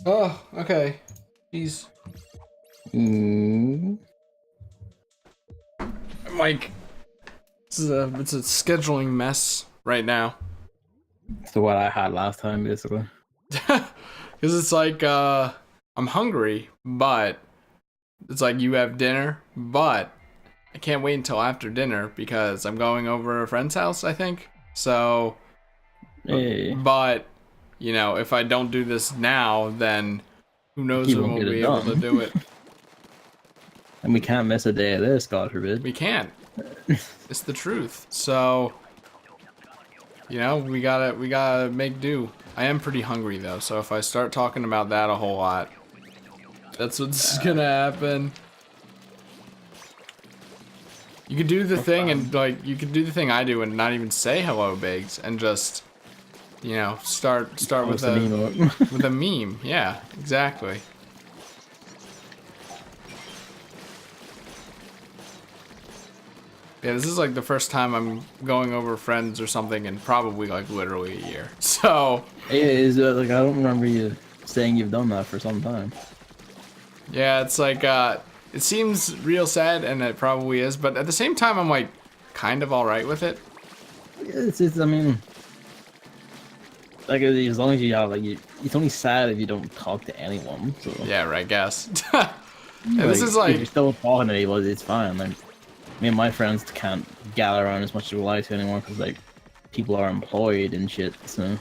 Oh, okay. Jeez. Mike, it's a scheduling mess right now. So what I had last time, basically. Because it's like, I'm hungry, but it's like you have dinner, but I can't wait until after dinner because I'm going over a friend's house, I think. So, Hey, but, you know, if I don't do this now, then who knows you when won't we'll get be it able to done. do it. And we can't miss a day of this, God forbid. We can't. It's the truth. So, you know, we gotta make do. I am pretty hungry though, so if I start talking about that a whole lot, that's what's gonna happen. You could do the thing and like you could do the thing I do and not even say hello, Biggs, and just, you know, start with a meme. Yeah, exactly. Yeah, this is like the first time I'm going over friends or something in probably like literally a year. So Hey, is like I don't remember you saying you've done that for some time. yeah, it's like it seems real sad and it probably is, but at the same time I'm like kind of alright with it. I mean, like as long as you have it's only sad if you don't talk to anyone. So Yeah, right, guess. Yeah, this is if like you're still talking to people, it's fine. Like me and my friends can't gather around as much as we like to anymore because like people are employed and shit. So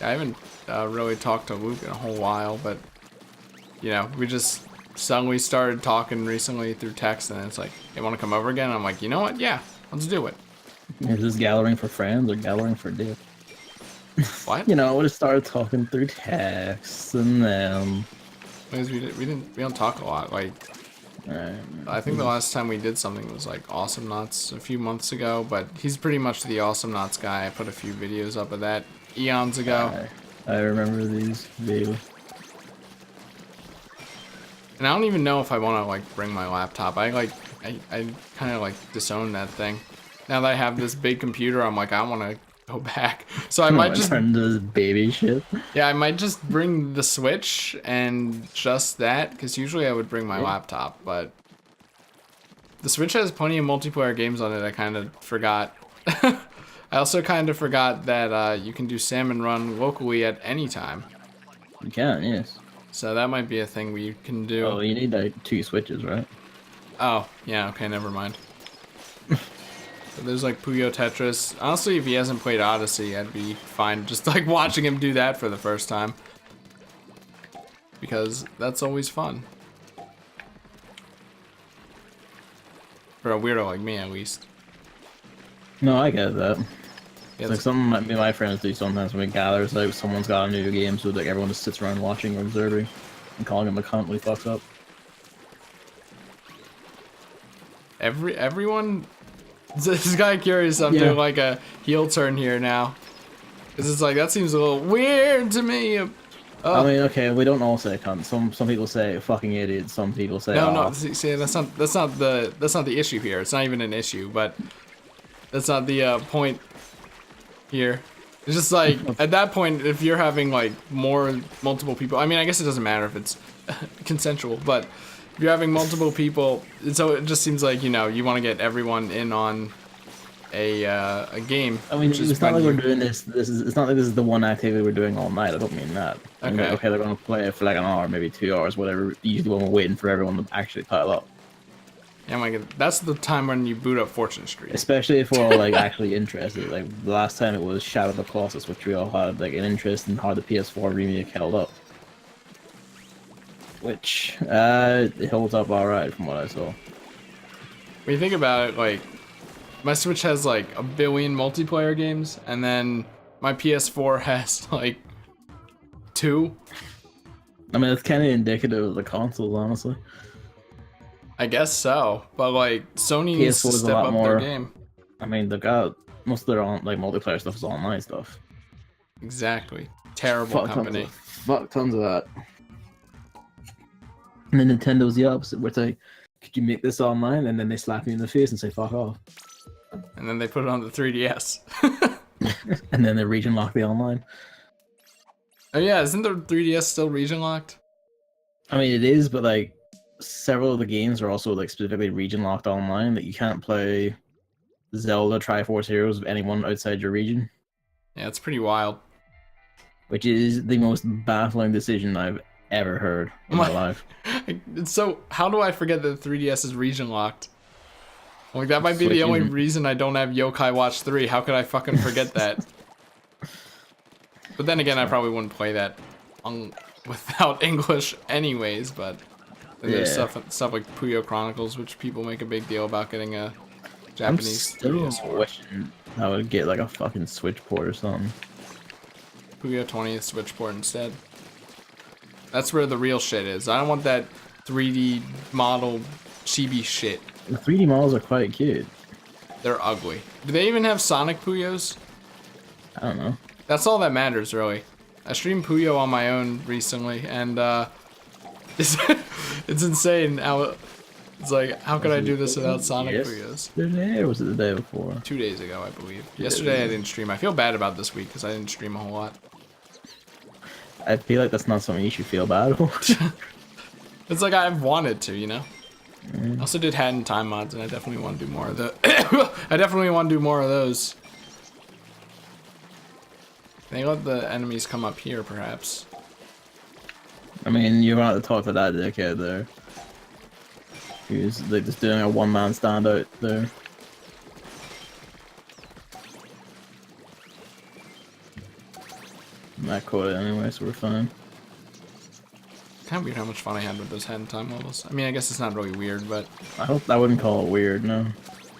I haven't really talked to Luke in a whole while, but you know, we just suddenly started talking recently through text, and it's like, "Hey, want to come over again?" And I'm like, "You know what? Yeah, let's do it." is this gathering for friends or gathering for dick? What? You know, we just started talking through text and then. Because we don't talk a lot. Like, I think the last time we did something was like Awesome Knots a few months ago, but he's pretty much the Awesome Knots guy. I put a few videos up of that eons ago. I remember these vaguely. And I don't even know if I want to like bring my laptop. I kind of like disown that thing. Now that I have this big computer, I'm like, I want to go back. So I might just turn this baby shit. Yeah, I might just bring the Switch and just that, because usually I would bring my laptop, but the Switch has plenty of multiplayer games on it. I kind of forgot. I also kind of forgot that you can do Salmon Run locally at any time. You can, yes. So that might be a thing we can do. Oh, you need like 2 switches, right? Oh, yeah, okay, never mind. So there's like Puyo Tetris. Honestly, if he hasn't played Odyssey, I'd be fine just like watching him do that for the first time. Because that's always fun. For a weirdo like me, at least. No, I get that. Yeah, It's like something that me and my friends do sometimes when we gather. It's like someone's got a new game, so like everyone just sits around watching or observing and calling him a cunt when he fucks up. everyone. This guy curious. I'm doing like a heel turn here now. Cause it's like that seems a little weird to me. I mean, okay, we don't all say cunt. Some people say fucking idiot. Some people say no. See, that's not the issue here. It's not even an issue, but that's not the point here. It's just like at that point, if you're having like multiple people. I mean, I guess it doesn't matter if it's consensual, but if you're having multiple people, so it just seems like, you know, you want to get everyone in on a game. I mean, it's not like we're doing this. It's not like this is the one activity we're doing all night. I don't mean that. I mean, okay, they're gonna play it for like an hour, maybe 2 hours, whatever. Usually when we're waiting for everyone to actually pile up. Yeah, my God, that's the time when you boot up Fortune Street. Especially if we're all like actually interested. Like the last time it was Shadow of the Colossus, which we all had like an interest in how the PS4 remake held up. Which it holds up alright from what I saw. When you think about it, like my Switch has like 1 billion multiplayer games, and then my PS4 has like 2. I mean, it's kind of indicative of the consoles, honestly. I guess so, but like Sony needs to step up their game. I mean, they've got most of their own like multiplayer stuff is online stuff. Exactly. Terrible company. Fuck tons of that. And then Nintendo's the opposite, where it's like, could you make this online? And then they slap you in the face and say, fuck off. And then they put it on the 3DS. And then they region lock the online. Oh yeah, isn't the 3DS still region locked? I mean, it is, but like several of the games are also like specifically region locked online that you can't play Zelda Triforce Heroes with anyone outside your region. Yeah, it's pretty wild. Which is the most baffling decision I've ever heard in my life. So how do I forget that the 3DS is region locked? Like that might be Switch the only isn't. reason I don't have Yokai Watch 3. How could I fucking forget that? But then again, I probably wouldn't play that without English anyways, but there's stuff like Puyo Chronicles, which people make a big deal about getting a Japanese 3DS for. Wishing I would get like a fucking Switch port or something. Puyo 20th Switch port instead. That's where the real shit is. I don't want that 3D model chibi shit. The 3D models are quite cute. They're ugly. Do they even have Sonic Puyos? I don't know. That's all that matters, really. I streamed Puyo on my own recently, and it's insane how it's like, how could I do this without Sonic Puyos? Yesterday, or was it the day before? 2 days ago, I believe. Yesterday I didn't stream. I feel bad about this week because I didn't stream a whole lot. I feel like that's not something you should feel bad about. It's like I've wanted to, you know? I also did Hat in Time mods, and I definitely want to do more of the. I definitely want to do more of those. They let the enemies come up here, perhaps. I mean, you're gonna have to talk to that dickhead there. He was like just doing a one-man stand out there. I'm not quoted anyway, so we're fine. Kind of weird how much fun I had with those Hat in Time levels. I mean, I guess it's not really weird, but I wouldn't call it weird, no.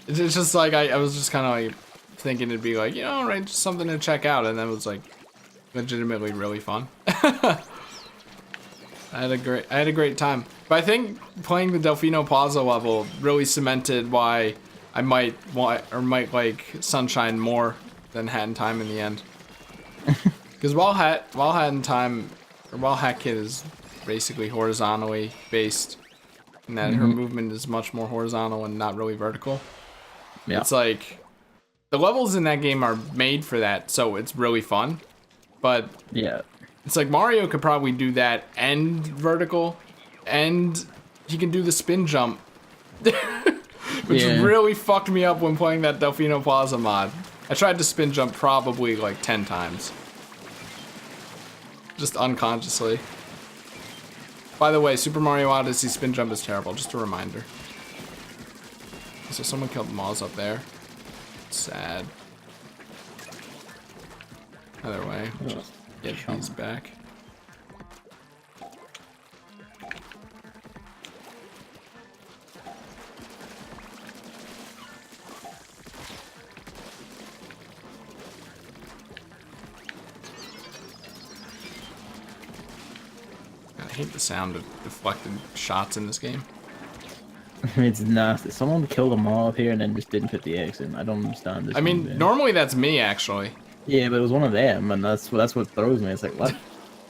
it's just like I was just kind of like thinking it'd be like, you know, right, just something to check out, and then it was like legitimately really fun. I had a great time. But I think playing the Delfino Plaza level really cemented why I might like Sunshine more than Hat in Time in the end. Because while Hat Kid is basically horizontally based, and that her movement is much more horizontal and not really vertical. Yeah. It's like the levels in that game are made for that, so it's really fun. But yeah, it's like Mario could probably do that and vertical, and he can do the spin jump, which really fucked me up when playing that Delfino Plaza mod. I tried to spin jump probably like 10 times. Just unconsciously. By the way, Super Mario Odyssey spin jump is terrible, just a reminder. So someone killed Moz up there. Sad. Either way, just get these back. I hate the sound of deflected shots in this game. It's nasty. Someone killed them all up here and then just didn't fit the eggs in. I don't understand this. I mean, normally that's me, actually. Yeah, but it was one of them, and that's what throws me. It's like, what?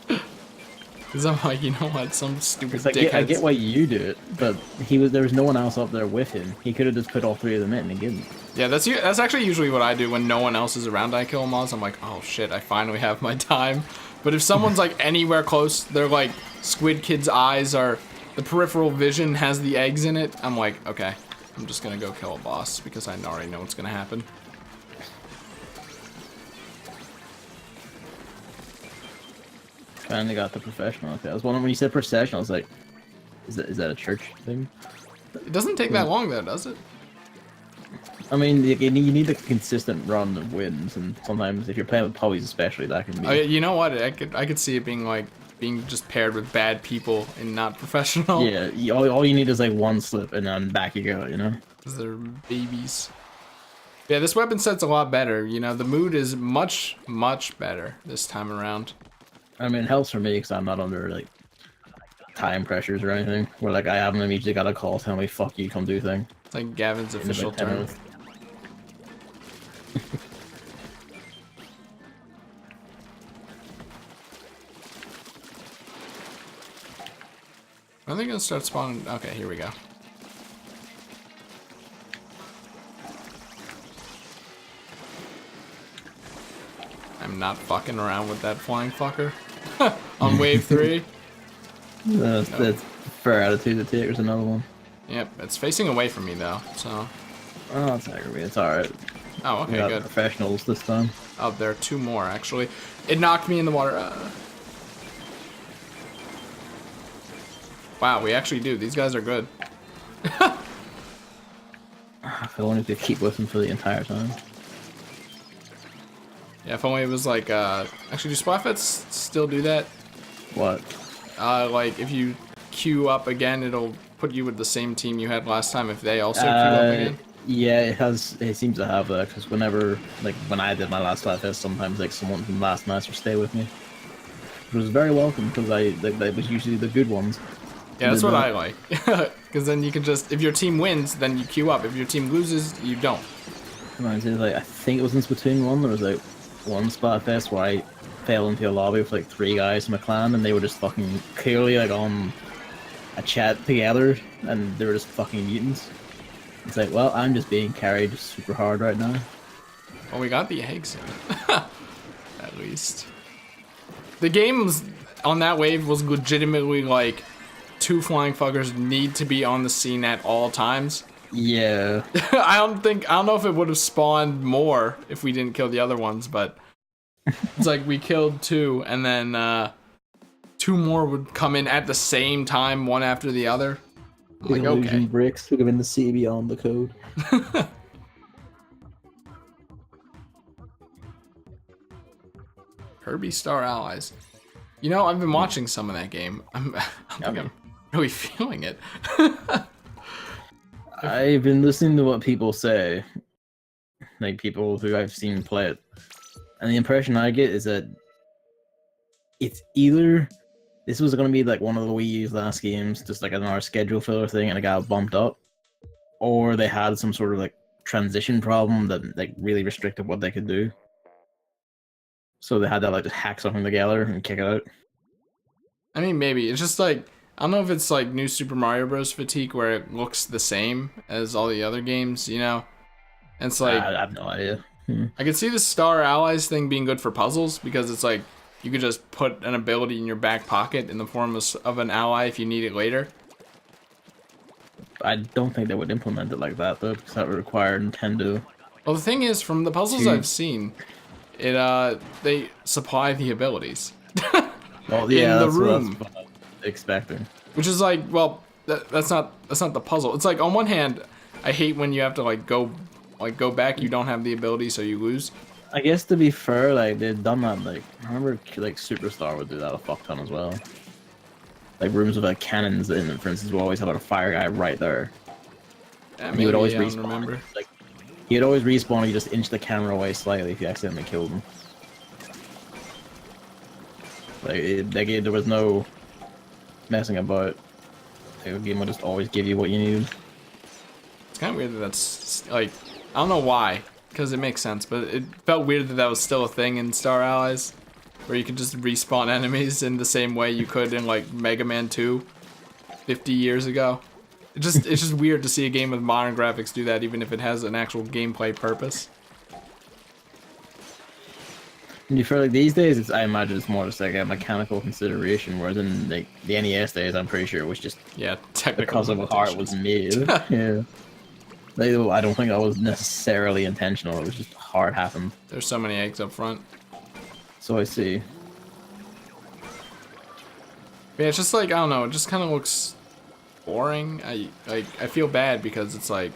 Because I'm like, you know what, some stupid dickheads. I get why you do it, but there was no one else up there with him. He could have just put all three of them in and given them. Yeah, that's actually usually what I do when no one else is around. I kill Moz. I'm like, oh shit, I finally have my time. But if someone's like anywhere close, they're like Squid Kid's eyes are, the peripheral vision has the eggs in it. I'm like, okay, I'm just gonna go kill a boss because I already know what's gonna happen. Finally got the professional. Okay, I was wondering when you said procession, I was like, is that a church thing? It doesn't take that long though, does it? I mean, you need a consistent run of wins, and sometimes if you're playing with puppies especially, that can be... Oh, you know what? I could see it being just paired with bad people and not professional. Yeah, all you need is like one slip and then back you go, you know? Because they're babies. Yeah, this weapon set's a lot better. You know, the mood is much, much better this time around. I mean, it helps for me because I'm not under like time pressures or anything. Where like I haven't immediately got a call telling me "fuck you, come do thing." It's like Gavin's official term. Are they gonna start spawning? Okay, here we go. I'm not fucking around with that flying fucker. On wave 3. That's fair attitude to take. There's another one. Yep, it's facing away from me though, so. Oh, it's aggravating. It's alright. Oh, okay, We got good. professionals this time. Oh, there are 2 more actually. It knocked me in the water. Wow, we actually do. These guys are good. If I wanted to keep with them for the entire time. Yeah, if only it was like, actually, do Splatfests still do that? What? Like, if you queue up again, it'll put you with the same team you had last time if they also queue up again? Yeah, it seems to have that, because whenever, like, when I did my last Splatfest, sometimes, like, someone from last match would stay with me. It was very welcome, because they was usually the good ones. Yeah, that's what I like. Because then you can just, if your team wins, then you queue up. If your team loses, you don't. Reminds me, like, I think it was in Splatoon 1, there was, like, one Splatfest where I fell into a lobby with, like, 3 guys from a clan, and they were just fucking clearly, like, on a chat together, and they were just fucking mutants. It's like, well, I'm just being carried super hard right now. Well, we got the eggs in. At least. The games on that wave was legitimately like 2 flying fuckers need to be on the scene at all times. Yeah. I don't know if it would have spawned more if we didn't kill the other ones, but it's like we killed 2 and then 2 more would come in at the same time, one after the other. I'm like, okay. Bricks who give in the sea beyond the code. Kirby Star Allies. You know, I've been watching some of that game. I'm really feeling it. I've been listening to what people say, like people who I've seen play it, and the impression I get is that it's either this was going to be like one of the Wii U's last games, just like another schedule filler thing, and it got bumped up, or they had some sort of like transition problem that like really restricted what they could do. So they had to like just hack something together and kick it out. I mean, maybe it's just like, I don't know if it's like New Super Mario Bros. Fatigue where it looks the same as all the other games, you know? And it's like, I have no idea. I could see the Star Allies thing being good for puzzles because it's like you could just put an ability in your back pocket in the form of an ally if you need it later. I don't think they would implement it like that though, because that would require Nintendo. Well, the thing is, from the puzzles I've seen, they supply the abilities. Well, yeah, in the that's room. what I was expecting. Which is like, well, that's not the puzzle. It's like on one hand, I hate when you have to go back. You don't have the ability, so you lose. I guess to be fair, like they've done that. Like I remember, like Superstar would do that a fuck ton as well. Like rooms with like cannons in them, for instance, will always have a fire guy right there. Yeah, and he would always I don't respawn. remember. Like he'd always respawn. And you just inch the camera away slightly if you accidentally killed him. Like there was no messing about. The game would just always give you what you needed. It's kind of weird that that's like, I don't know why, because it makes sense, but it felt weird that that was still a thing in Star Allies, where you could just respawn enemies in the same way you could in like Mega Man 2 50 years ago. It's just weird to see a game with modern graphics do that, even if it has an actual gameplay purpose. And you feel like these days, I imagine it's more just like a mechanical consideration, whereas in like the NES days, I'm pretty sure it was just technical because of how it was made. Yeah, like, I don't think that was necessarily intentional. It was just how it happened. There's so many eggs up front. So I see. Yeah, it's just like, I don't know, it just kind of looks boring. I feel bad because it's like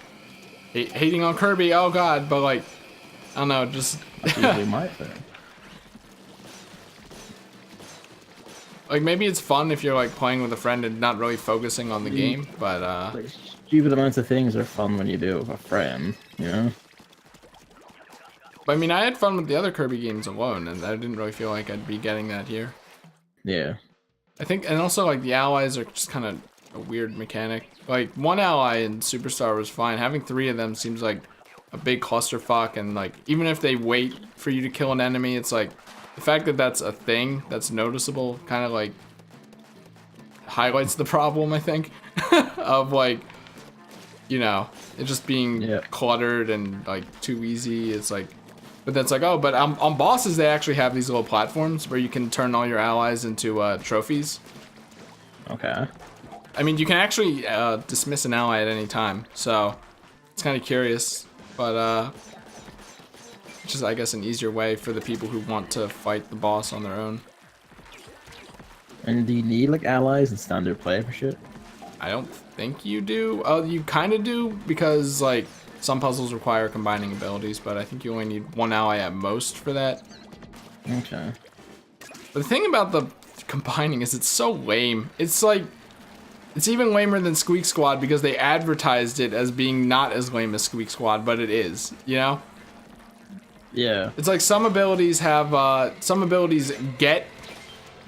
hating on Kirby. Oh god, but like, I don't know, just That's usually my thing. Like, maybe it's fun if you're, like, playing with a friend and not really focusing on the game, but, Like, stupid amounts of things are fun when you do it with a friend, you know? But, I mean, I had fun with the other Kirby games alone, and I didn't really feel like I'd be getting that here. Yeah. I think, and also, like, the allies are just kind of a weird mechanic. Like, one ally in Superstar was fine. Having 3 of them seems like a big clusterfuck, and, like, even if they wait for you to kill an enemy, it's like, the fact that that's a thing that's noticeable kind of like highlights the problem, I think, of like, you know, it just being cluttered and like too easy. It's like, But that's like, oh, but on bosses, they actually have these little platforms where you can turn all your allies into trophies. Okay. I mean, you can actually dismiss an ally at any time, so it's kind of curious, but it's just, I guess, an easier way for the people who want to fight the boss on their own. And do you need like allies and standard play for shit? I don't think you do. You kind of do, because like some puzzles require combining abilities, but I think you only need one ally at most for that. Okay. But the thing about the combining is it's so lame. It's like, it's even lamer than Squeak Squad because they advertised it as being not as lame as Squeak Squad, but it is, you know? Yeah. It's like some abilities have, some abilities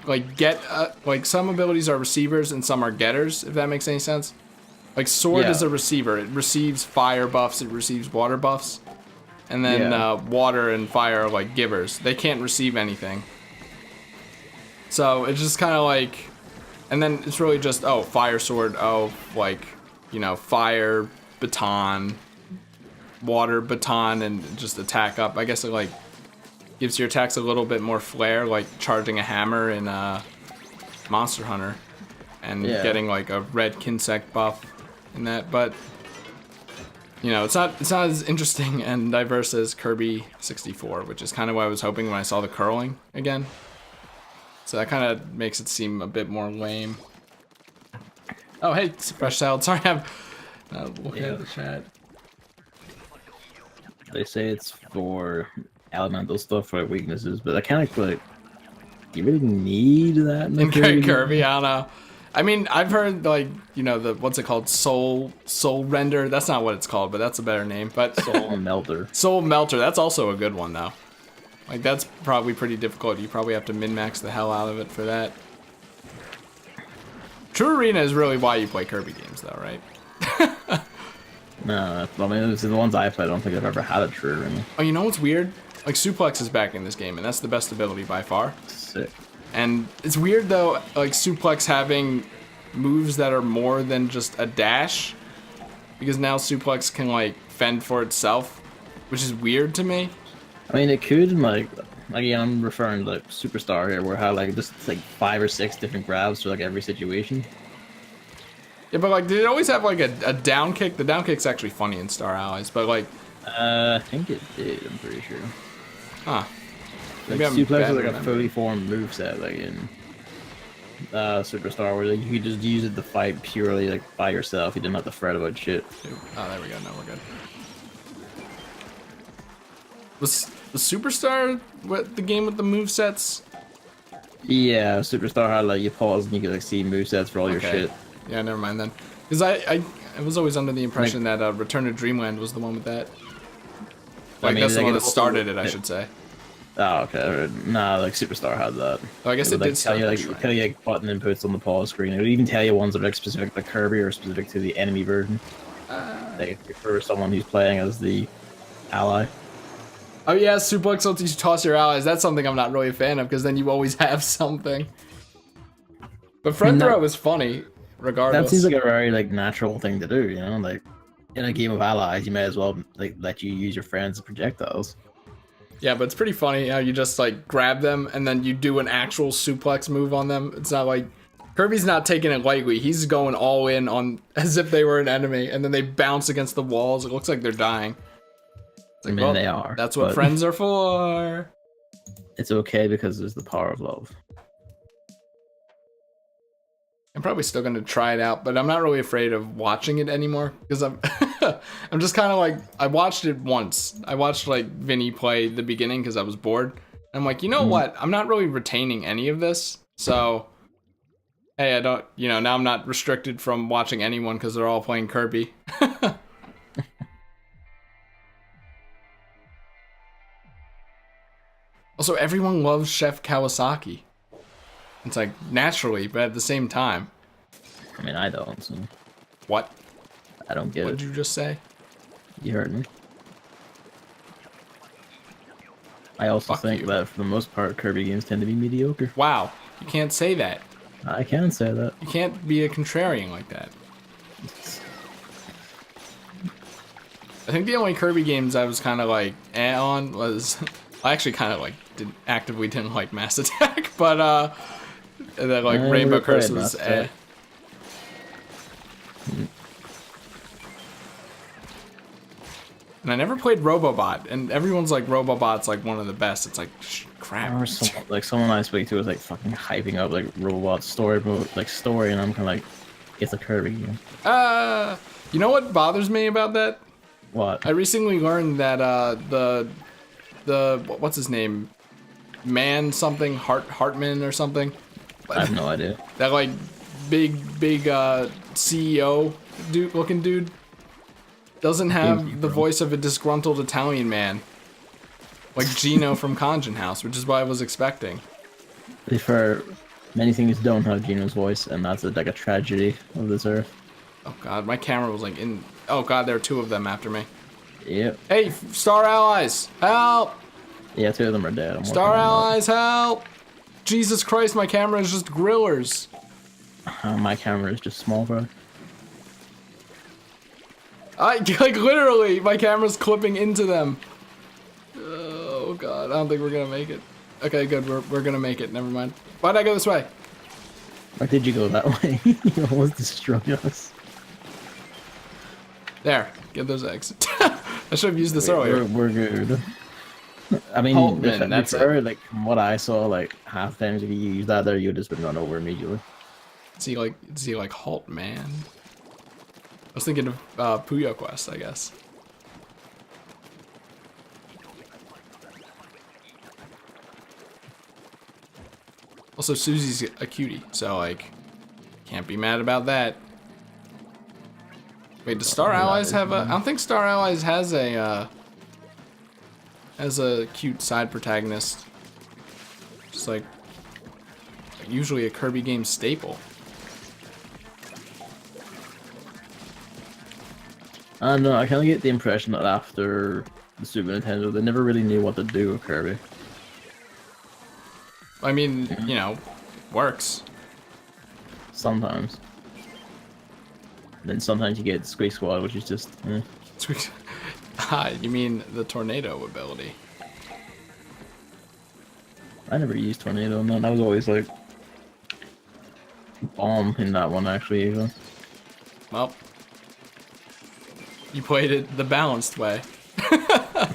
like some abilities are receivers and some are getters, if that makes any sense. Like Sword is a receiver. It receives fire buffs, it receives water buffs. And then water and fire are like givers. They can't receive anything. So it's just kind of like, and then it's really just, oh, fire sword, oh, like, you know, fire, baton, water, baton, and just attack up. I guess it like gives your attacks a little bit more flair, like charging a hammer in Monster Hunter and getting like a red Kinsect buff in that. But you know, it's not as interesting and diverse as Kirby 64, which is kind of what I was hoping when I saw the curling again. So that kind of makes it seem a bit more lame. Oh, hey, fresh salad. Sorry, I'm looking at the chat. They say it's for elemental stuff for weaknesses, but I kind of like, do you really need that in Kirby? I don't know. I mean, I've heard like, you know, the what's it called, soul render. That's not what it's called, but that's a better name. But soul melter. Soul melter. That's also a good one though. Like that's probably pretty difficult. You probably have to min-max the hell out of it for that. True Arena is really why you play Kirby games though, right? No, I mean, the ones I play, I don't think I've ever had a True Arena. Oh, you know what's weird? Like Suplex is back in this game, and that's the best ability by far. Sick. And it's weird though, like Suplex having moves that are more than just a dash, because now Suplex can like fend for itself, which is weird to me. I mean, it could, like, again, I'm referring to like Superstar here, where how like just like 5 or 6 different grabs for like every situation. Yeah, but like, did it always have like a down kick? The down kick's actually funny in Star Allies, but like, I think it did. I'm pretty sure. Huh? Like Suplex is like a fully formed moveset, like in Superstar, where like, you could just use it to fight purely like by yourself. You didn't have to fret about shit. Oh, there we go. No, we're good. Was Superstar what the game with the movesets? Yeah, Superstar had like you pause and you could like see movesets for all your shit. Yeah, never mind then. Because I was always under the impression that Return to Dreamland was the one with that. Like, I mean, that's the one that started it, I should say. Oh, okay. Nah, like Superstar had that. Oh, I guess it did tell you like button inputs on the pause screen. It would even tell you ones that are like specific to Kirby or specific to the enemy version. Like for someone who's playing as the ally. Oh yeah, Suplex lets you toss your allies. That's something I'm not really a fan of, because then you always have something. But front throw is funny, regardless. That seems like a very like natural thing to do, you know? Like in a game of allies, you may as well like let you use your friends as projectiles. Yeah, but it's pretty funny how you just like grab them and then you do an actual suplex move on them. It's not like Kirby's not taking it lightly. He's going all in on as if they were an enemy, and then they bounce against the walls. It looks like they're dying. Like, I mean, they are. That's what friends are for. It's okay because there's the power of love. I'm probably still gonna try it out, but I'm not really afraid of watching it anymore, because I'm I'm just kind of like, I watched it once. I watched like Vinny play the beginning because I was bored. I'm like, you know what? I'm not really retaining any of this, so hey, I don't, you know, now I'm not restricted from watching anyone because they're all playing Kirby. Also, everyone loves Chef Kawasaki. It's like, naturally, but at the same time. I mean, I don't, so. What? I don't get it. What did you just say? You heard me. I also think that for the most part, Kirby games tend to be mediocre. Wow, you can't say that. I can say that. You can't be a contrarian like that. I think the only Kirby games I was kind of like on was I actually kind of like didn't like Mass Attack, but that like I Rainbow never played Curse was Mass Attack. And I never played Robobot, and everyone's like Robobot's like one of the best. It's like I crap. remember someone I speak to was like fucking hyping up like Robot story mode, like story, and I'm kind of like, it's a Kirby game. You know what bothers me about that? What? I recently learned that the what's his name, Man something Hartman or something. I have no idea. That like big CEO looking dude doesn't have the voice of a disgruntled Italian man, like Gino from Conjun House, which is what I was expecting. For many things don't have Gino's voice, and that's like a tragedy of this earth. Oh god, my camera was like in. Oh god, there are two of them after me. Yep. Hey, Star Allies, help! Yeah, two of them are dead. I'm Star working on Allies, help! Jesus Christ, my camera is just grillers. that. My camera is just small, bro. Like literally, my camera's clipping into them. Oh god, I don't think we're gonna make it. Okay, good, we're gonna make it. Never mind. Why'd I go this way? Why did you go that way? You almost destroyed us. There, get those eggs. I should have used this earlier. We're good. I mean, Holtman, that's it. like from what I saw, like half times if you use that there, you'd just been run over immediately. Is he like Halt Man? I was thinking of Puyo Quest, I guess. Also, Susie's a cutie, so like, can't be mad about that. Wait, does Star Allies have a? I don't think Star Allies has a cute side protagonist. Just like usually a Kirby game staple. I don't know, I kind of get the impression that after the Super Nintendo, they never really knew what to do with Kirby. I mean, you know, works. Sometimes. And then sometimes you get Squeak Squad, which is just, eh. You mean the tornado ability? I never used Tornado, no, that was always like Bomb in that one actually even. Well, you played it the balanced way. I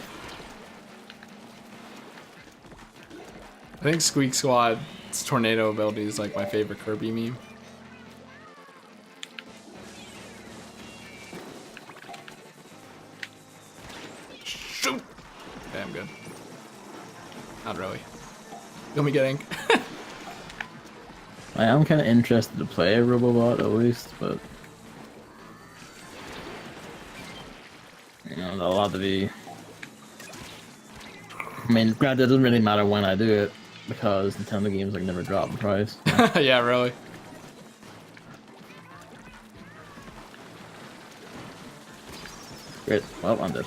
think Squeak Squad's tornado ability is like my favorite Kirby meme. Shoot! Okay, I'm good. Not really. Let me get ink. I am kind of interested to play a Robobot at least, but you know, there'll have to be. I mean, granted, it doesn't really matter when I do it because Nintendo games like never drop in price. Yeah, really. Great. Well, I'm dead.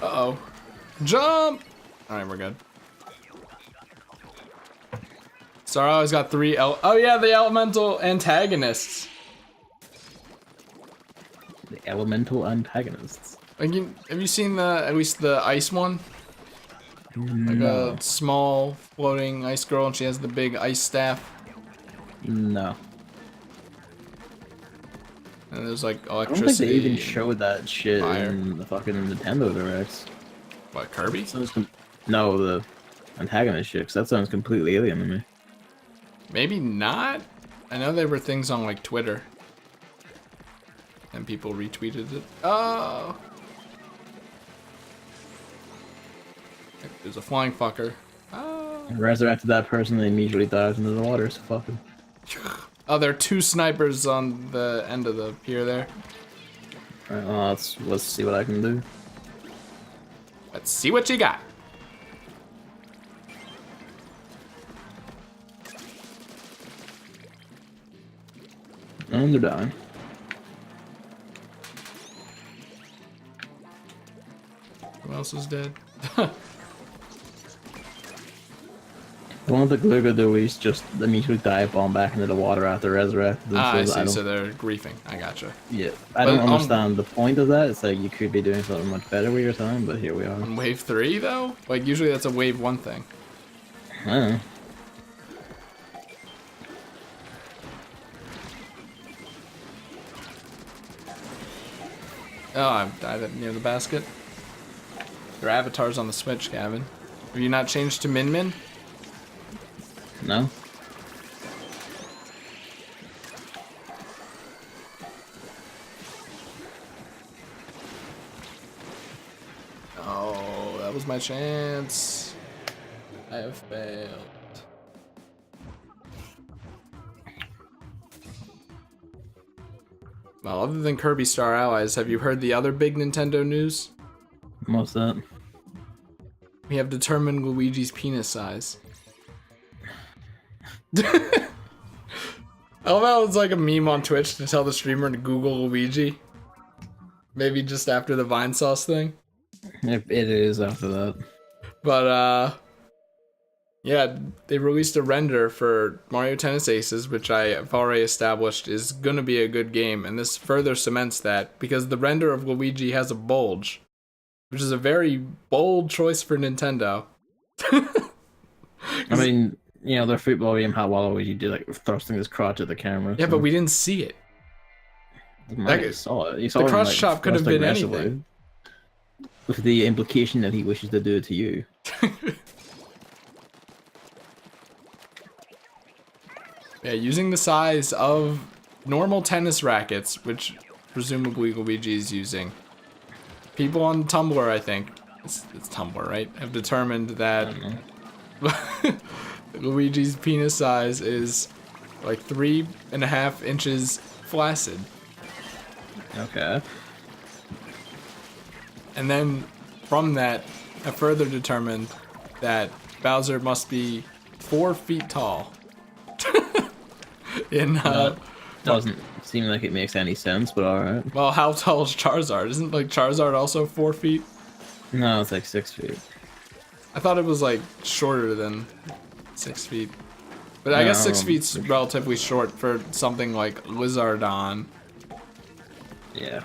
Uh-oh. Jump! Alright, we're good. Star Allies got three oh yeah, the elemental antagonists. The elemental antagonists. Like, have you seen at least the ice one? Like a small floating ice girl, and she has the big ice staff. No. And there's like I don't electricity. think they even showed that shit fire. in the fucking Nintendo Directs. What, Kirby? No, the antagonist shit, 'cause that sounds completely alien to me. Maybe not. I know there were things on like Twitter, and people retweeted it. Oh, there's a flying fucker. Oh. I resurrected that person and immediately dives into the water, so fucking. Oh, there are two snipers on the end of the pier there. Alright, well, let's see what I can do. Let's see what you got. And they're dying. Who else is dead? The one with the Gluga do is just immediately dive bomb back into the water after resurrected them. Ah, I so see. don't, So they're griefing. I gotcha. yeah, I But don't understand the point of that. It's like you could be doing something much better with your time, but here we are. On wave 3 though, like usually that's a wave 1 thing. I don't know. Oh, I died near the basket. Your avatar's on the Switch, Gavin. Have you not changed to Min Min? No. Oh, that was my chance. I have failed. Well, other than Kirby Star Allies, have you heard the other big Nintendo news? What's that? We have determined Luigi's penis size. I love how it's like a meme on Twitch to tell the streamer to Google Luigi. Maybe just after the Vine Sauce thing. It is after that. But, yeah, they released a render for Mario Tennis Aces, which I have already established is going to be a good game. And this further cements that because the render of Luigi has a bulge, which is a very bold choice for Nintendo. I mean, you know, their football game had Waluigi did like thrusting his crotch at the camera. Yeah, so. but we didn't see it. You saw it. You saw The him, crotch like, chop could have thrust been aggressively, anything. with the implication that he wishes to do it to you. Yeah, using the size of normal tennis rackets, which presumably Luigi is using. People on Tumblr, I think, it's Tumblr, right, have determined that Luigi's penis size is like 3.5 inches flaccid. Okay. And then from that, I further determined that Bowser must be 4 feet tall. That doesn't seem like it makes any sense, but alright. Well, how tall is Charizard? Isn't like Charizard also 4 feet? No, it's like 6 feet. I thought it was like shorter than 6 feet. But I guess 6 feet's relatively short for something like Lizardon. Yeah.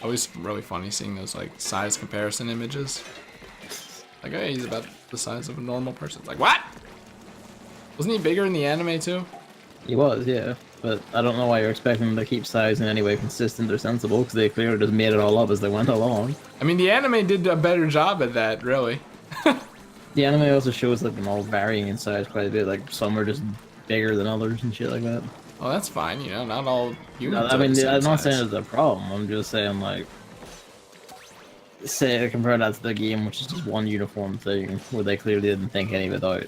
Always really funny seeing those like size comparison images. Like, hey, he's about the size of a normal person. It's like, what? Wasn't he bigger in the anime too? He was, yeah. But I don't know why you're expecting them to keep size in any way consistent or sensible, because they clearly just made it all up as they went along. I mean, the anime did a better job at that, really. The anime also shows like them all varying in size quite a bit. Like some are just bigger than others and shit like that. Well, that's fine, you know, not all humans I mean, are the same I'm not size. saying it's a problem. I'm just saying, like, say compare that to the game, which is just one uniform thing, where they clearly didn't think any of it out.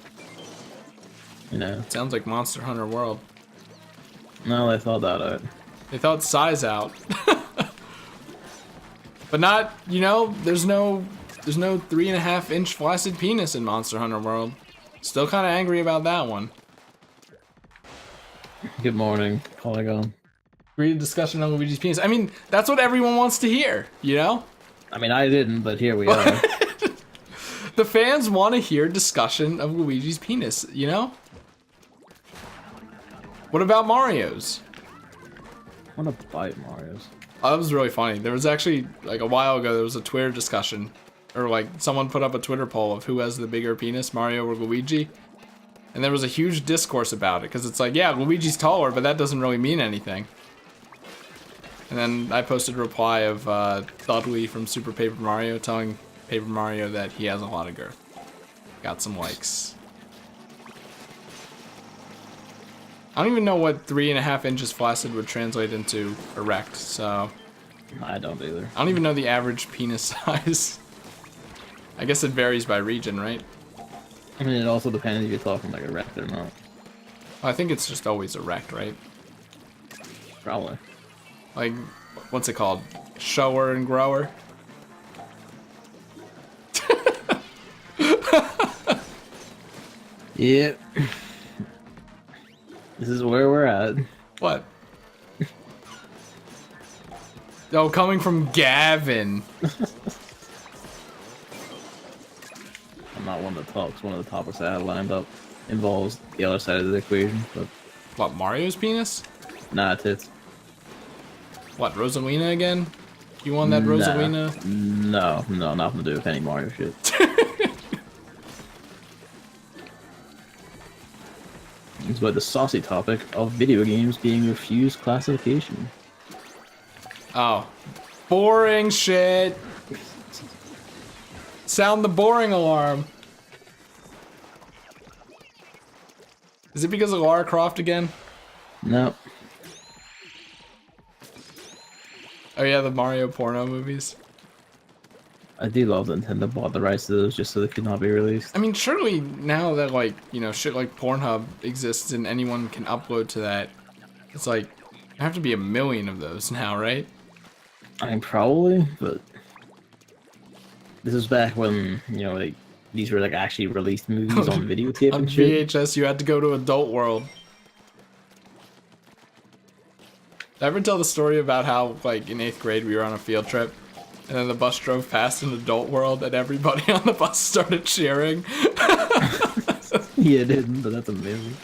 You know? Sounds like Monster Hunter World. No, they thought that out. They thought size out. But not, you know, there's no 3.5 inch flaccid penis in Monster Hunter World. Still kind of angry about that one. Good morning, Polygon. Read a discussion on Luigi's penis. I mean, that's what everyone wants to hear, you know? I mean, I didn't, but here we are. The fans want to hear discussion of Luigi's penis, you know? What about Mario's? I want to bite Mario's. Oh, that was really funny. There was actually, like a while ago, there was a Twitter discussion. Or like, someone put up a Twitter poll of who has the bigger penis, Mario or Luigi. And there was a huge discourse about it, because it's like, yeah, Luigi's taller, but that doesn't really mean anything. And then I posted a reply of Dudley from Super Paper Mario telling Paper Mario that he has a lot of girth. Got some likes. I don't even know what 3.5 inches flaccid would translate into erect, so... I don't either. I don't even know the average penis size. I guess it varies by region, right? I mean, it also depends if you're talking like erect or not. I think it's just always erect, right? Probably. Like, what's it called? Shower and grower? Yep. This is where we're at. What? Oh, coming from Gavin. I'm not one that talks. One of the topics I had lined up involves the other side of the equation, but What, Mario's penis? nah, it's What, Rosalina again? You want that nah, Rosalina? no, nothing to do with any Mario shit. It's about the saucy topic of video games being refused classification. Oh. Boring shit. Sound the boring alarm. Is it because of Lara Croft again? No. Oh yeah, the Mario porno movies. I do love that Nintendo bought the rights to those just so they could not be released. I mean, surely now that, like, you know, shit like Pornhub exists and anyone can upload to that, it's like, there have to be a million of those now, right? I mean, probably, but this was back when, you know, like, these were like actually released movies on videotape On and shit. VHS, you had to go to Adult World. Did I ever tell the story about how, like, in 8th grade we were on a field trip, and then the bus drove past an Adult World, and everybody on the bus started cheering? Yeah, it didn't, but that's amazing.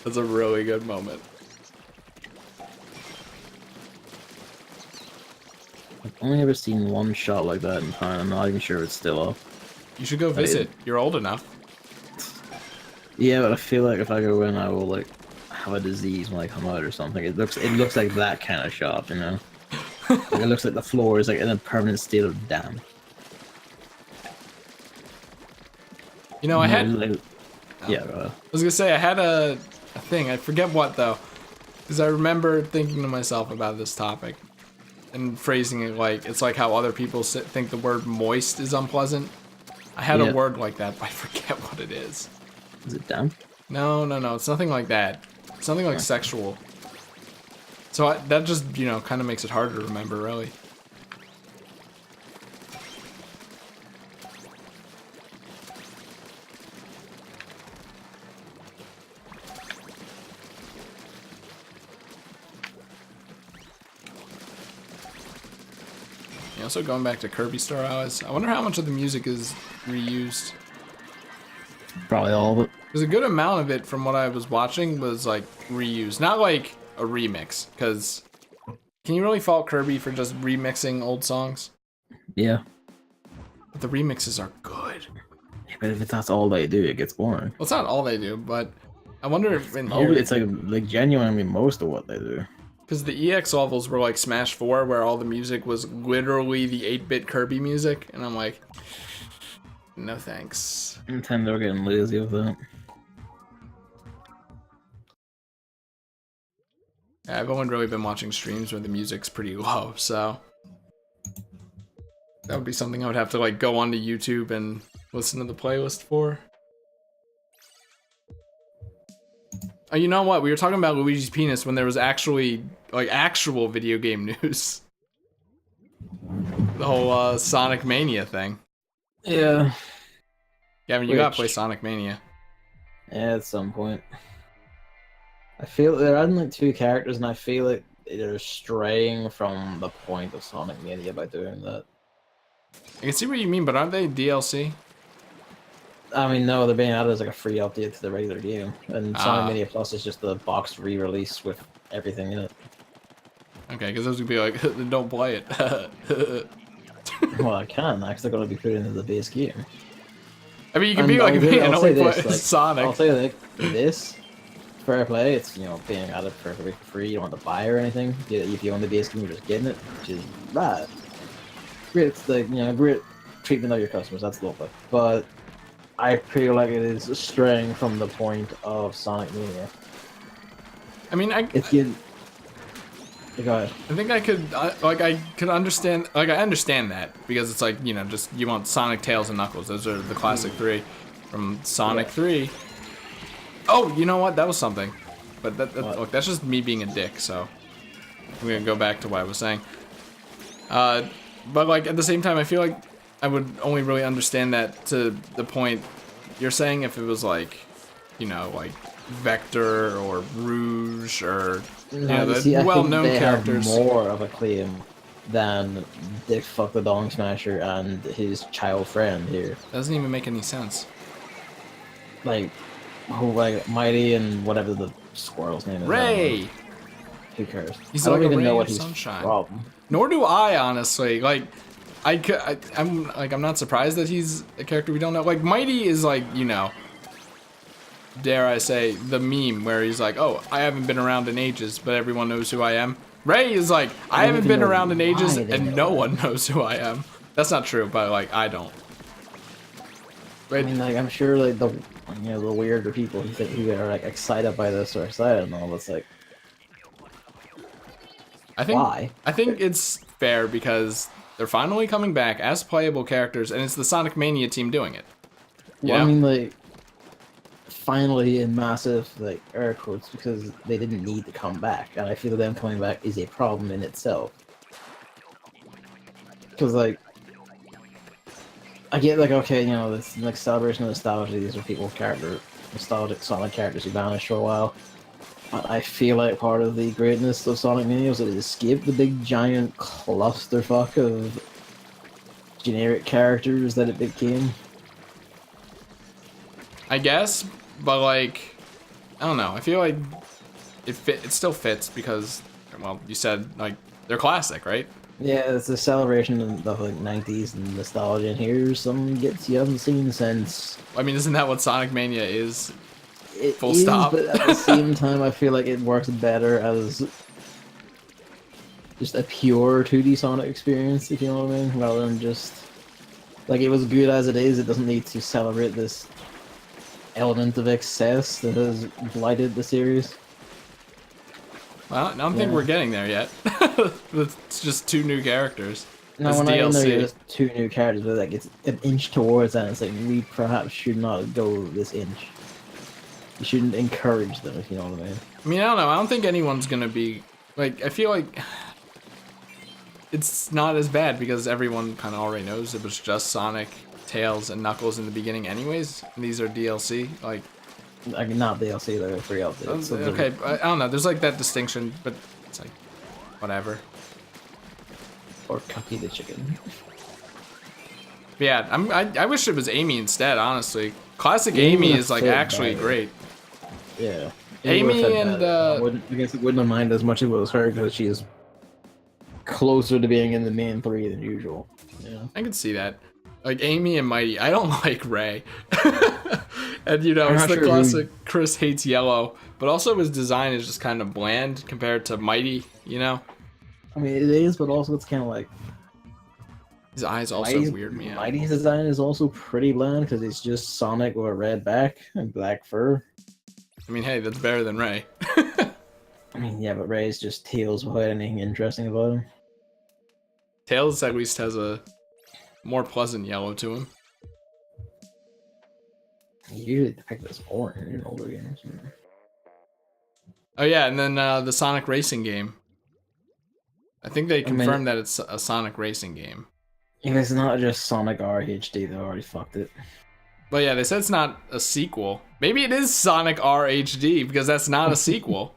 That's a really good moment. I've only ever seen one shot like that in time. I'm not even sure if it's still up. You should go visit. You're old enough. Yeah, but I feel like if I go in, I will like have a disease when I come out or something. It looks like that kind of shot, you know. Like, it looks like the floor is like in a permanent state of damp. You know, I had... Like, yeah. I was gonna say, I had a thing. I forget what, though. Because I remember thinking to myself about this topic. And phrasing it like, it's like how other people think the word moist is unpleasant. I had a word like that, but I forget what it is. Is it damp? No, it's nothing like that. It's something like sexual. So that just, you know, kind of makes it harder to remember, really. Yeah, also going back to Kirby Star Allies, I wonder how much of the music is reused. Probably all of it. Because a good amount of it, from what I was watching, was like reused. Not like a remix, because can you really fault Kirby for just remixing old songs? Yeah. But the remixes are good. Yeah, but if that's all they do, it gets boring. Well, it's not all they do, but I wonder if in Oh, here... it's like genuinely most of what they do. Because the EX levels were like Smash 4, where all the music was literally the 8-bit Kirby music, and I'm like, no thanks. Nintendo getting lazy with that. Yeah, I've only really been watching streams where the music's pretty low, so that would be something I would have to like go onto YouTube and listen to the playlist for. Oh, you know what? We were talking about Luigi's penis when there was actually like actual video game news. The whole Sonic Mania thing. Yeah. Gavin, you gotta play Sonic Mania. Yeah, at some point. I feel they're adding like 2 characters, and I feel like they're straying from the point of Sonic Mania by doing that. I can see what you mean, but aren't they DLC? I mean, no, they're being added as like a free update to the regular game, and Sonic Mania Plus is just the boxed re-release with everything in it. Okay, because those would be like, don't play it. Well, I can, because they're going to be put into the base game. I mean, you can be like me and only play Sonic. I'll say like this. Fair play, it's, you know, being added for free, you don't have to buy or anything. If you own the base game, you're just getting it, which is rad. Great, it's like, you know, great treatment of your customers, that's lovely. But I feel like it is straying from the point of Sonic Mania. I mean, Go ahead. I think I could understand, like, I understand that, because it's like, you know, just, you want Sonic, Tails, and Knuckles. Those are the classic 3 from Sonic 3. Oh, you know what? That was something. But look, that's just me being a dick, so I'm gonna go back to what I was saying. But like at the same time, I feel like I would only really understand that to the point you're saying if it was like, you know, like Vector or Rouge or No, you the see, I think well-known they characters. have more of a claim than Dick Fuck the Dong Smasher and his child friend here. Doesn't even make any sense. Like, who, like, Mighty and whatever the squirrel's name is. Ray! Who cares? He's I don't like a even ray know of what he's sunshine. from. Nor do I, honestly. Like, I'm not surprised that he's a character we don't know. Like, Mighty is like, you know, dare I say, the meme where he's like, oh, I haven't been around in ages, but everyone knows who I am. Ray is like, I haven't been around in ages, and no one knows who I am. That's not true, but like, I don't. I mean, like, I'm sure, like, the weirder people who are like excited by this or excited and all, but it's like, why? I think it's fair because they're finally coming back as playable characters, and it's the Sonic Mania team doing it. Well, I mean, like, finally in massive, like, air quotes, because they didn't need to come back, and I feel them coming back is a problem in itself. Because, like, I get, like, okay, you know, this, like, celebration of nostalgia, these are people's nostalgic Sonic characters who vanished for a while. But I feel like part of the greatness of Sonic Mania was that it escaped the big giant clusterfuck of generic characters that it became. I guess, but like, I don't know. I feel like it still fits because, well, you said like they're classic, right? Yeah, it's a celebration of the like 90s and nostalgia, and here's some gets you haven't seen since. I mean, isn't that what Sonic Mania is? It Full is, stop. but at the same time, I feel like it works better as just a pure 2D Sonic experience, if you know what I mean, rather than just like, it was good as it is. It doesn't need to celebrate this element of excess that has blighted the series. Well, I don't think we're getting there yet. It's just 2 new characters. No, we're not in there. Just 2 new characters, but like it's an inch towards that. And it's like we perhaps should not go this inch. You shouldn't encourage them, if you know what I mean. I mean, I don't know. I don't think anyone's gonna be like. I feel like it's not as bad because everyone kind of already knows it was just Sonic, Tails, and Knuckles in the beginning, anyways. And these are DLC, like not DLC, they're free updates. So okay, I don't know. There's like that distinction, but it's like whatever. Or Cookie the chicken. But yeah, I wish it was Amy instead. Honestly, classic Amy is like actually great. Yeah. Amy and I guess it wouldn't have minded as much if it was her because she is closer to being in the main 3 than usual. Yeah. I can see that. Like Amy and Mighty. I don't like Ray. And you know, it's the classic Chris hates yellow, but also his design is just kind of bland compared to Mighty, you know? I mean, it is, but also it's kind of like his eyes also weird me out. Mighty's design is also pretty bland because it's just Sonic with a red back and black fur. I mean, hey, that's better than Ray. I mean, yeah, but Ray's just Tails without anything interesting about him. Tails at least has a more pleasant yellow to him. He usually depicted as orange in older games. Oh yeah, and then the Sonic Racing game. I think they confirmed that it's a Sonic Racing game. If it's not just Sonic RHD, they already fucked it. But yeah, they said it's not a sequel. Maybe it is Sonic RHD because that's not a sequel.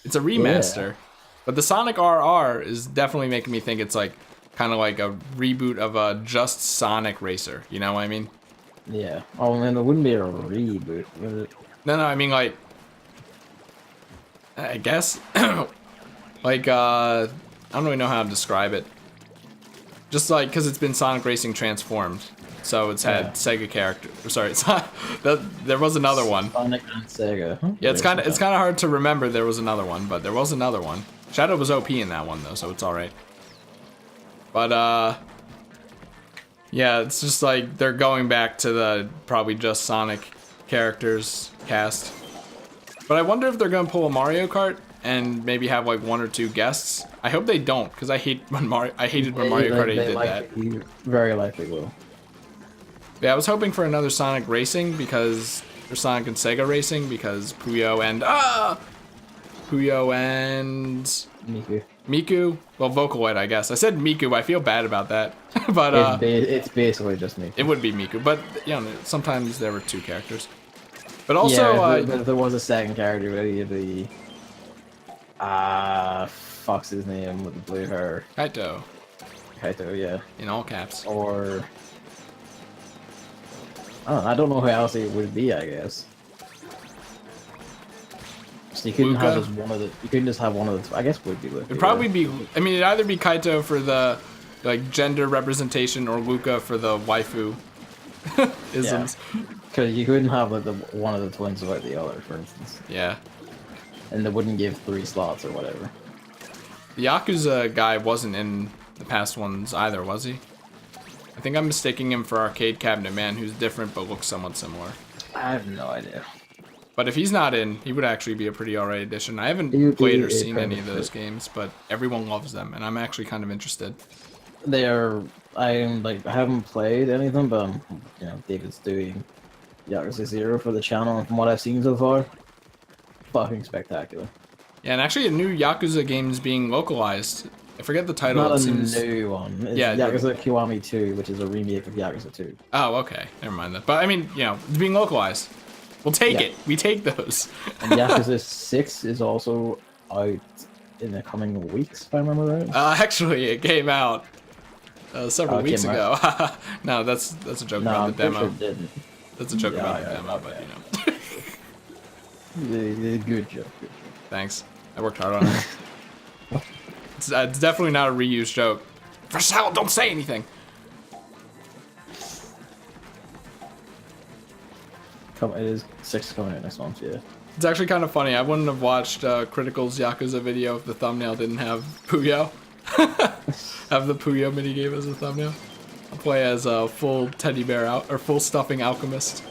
It's a remaster. Yeah. But the Sonic RR is definitely making me think it's like kind of like a reboot of a just Sonic Racer. You know what I mean? Yeah. Oh man, it wouldn't be a reboot, would it? No, I mean like, I guess, like I don't really know how to describe it. Just like because it's been Sonic Racing transformed, so it's had Sega character. Sorry, it's not. There was another one. Sonic and Sega. Huh? Yeah, it's kind of hard to remember. There was another one, but there was another one. Shadow was OP in that one though, so it's all right. But yeah, it's just like they're going back to the probably just Sonic characters cast. But I wonder if they're gonna pull a Mario Kart and maybe have like 1 or 2 guests. I hope they don't, because I hated when Mario Kart 8 did that. Very likely will. Yeah, I was hoping for another Sonic Racing because or Sonic and Sega Racing because Puyo and Miku. Well, Vocaloid, I guess. I said Miku. I feel bad about that, but it's basically just Miku. It would be Miku, but you know, sometimes there were 2 characters. But also, but if there was a second character, Fuck's his name with the blue hair. Kaito, Kaito, yeah. in all caps. Or I don't know who else it would be. I guess. So you couldn't have Luca? just one of the. You couldn't just have one of the. I guess would be Luca. It'd probably be. I mean, it'd either be Kaito for the like gender representation, or Luca for the waifu isms. Because you couldn't have like one of the twins without the other, for instance. Yeah. And they wouldn't give 3 slots or whatever. The Yakuza guy wasn't in the past ones either, was he? I think I'm mistaking him for Arcade Cabinet Man, who's different but looks somewhat similar. I have no idea. But if he's not in, he would actually be a pretty alright addition. I haven't played or seen any of those games, but everyone loves them, and I'm actually kind of interested. They are. I haven't played anything, but David's doing Yakuza 0 for the channel, and from what I've seen so far, fucking spectacular. Yeah, and actually a new Yakuza game is being localized. I forget the title. Not it a seems... new one. It's Yeah, Yakuza Kiwami 2, which is a remake of Yakuza 2. Oh, okay. Never mind that. But I mean, it's being localized. We'll take it. We take those. And Yakuza 6 is also out in the coming weeks, if I remember right. Actually, it came out several weeks ago. No, that's a joke about the demo. Sure it didn't. That's a joke about the demo, but Good joke. Thanks. I worked hard on it. It's definitely not a reused joke. For Sal, don't say anything. It is 6 coming out next month, yeah. It's actually kind of funny. I wouldn't have watched Critical's Yakuza video if the thumbnail didn't have Puyo. Have the Puyo minigame as a thumbnail. I'll play as a full teddy bear or full stuffing alchemist.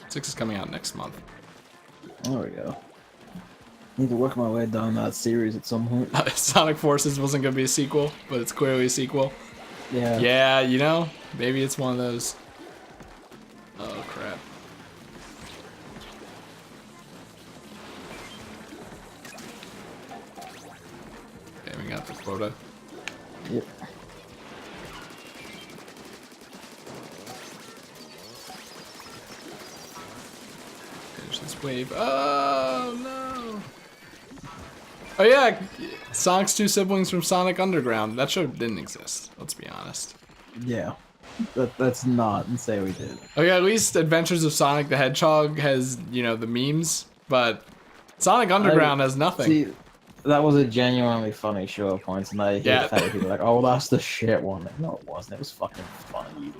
Six is coming out next month. There we go. Need to work my way down that series at some point. Sonic Forces wasn't going to be a sequel, but it's clearly a sequel. Yeah. Yeah, maybe it's one of those. Oh, crap. Okay, we got the quota. Yep. Finish this wave. Oh, no. Oh yeah, Sonic's 2 siblings from Sonic Underground. That show didn't exist, let's be honest. Yeah. That's not and say we did. Okay, at least Adventures of Sonic the Hedgehog has, the memes, but Sonic Underground has nothing. See, that was a genuinely funny show at points, and I hear people like, oh, that's the shit one. Like, no, it wasn't. It was fucking funny.